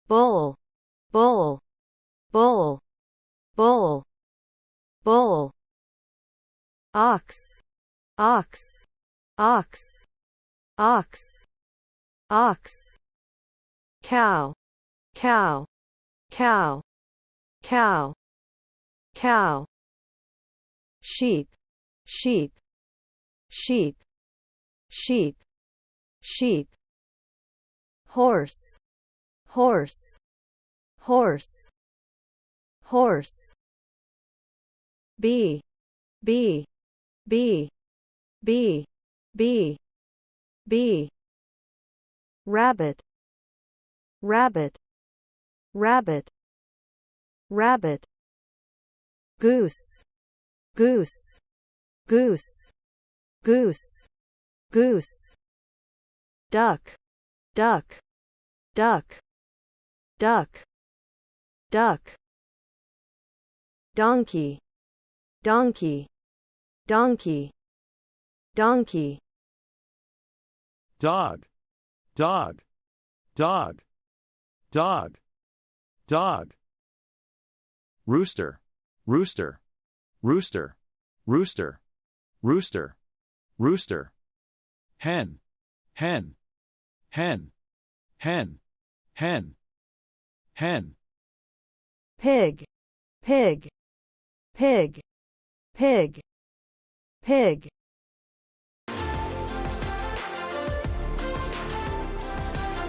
bull, bull, bull, bull, bull. Ox, ox, ox, ox, ox. Cow, cow, cow, cow, cow. Sheep, sheep, sheep, sheep, sheep. Horse, horse, horse, horse. Bee, bee, bee, bee, bee, bee. Rabbit, rabbit, rabbit, rabbit. Goose, goose, goose, goose, goose. Duck, duck, duck, duck, duck. Donkey, donkey, donkey, donkey. Dog, dog, dog, dog, dog. Rooster, rooster, rooster, rooster, rooster, rooster. Hen, hen, hen, hen, hen, hen. Pig, pig, pig, pig, pig.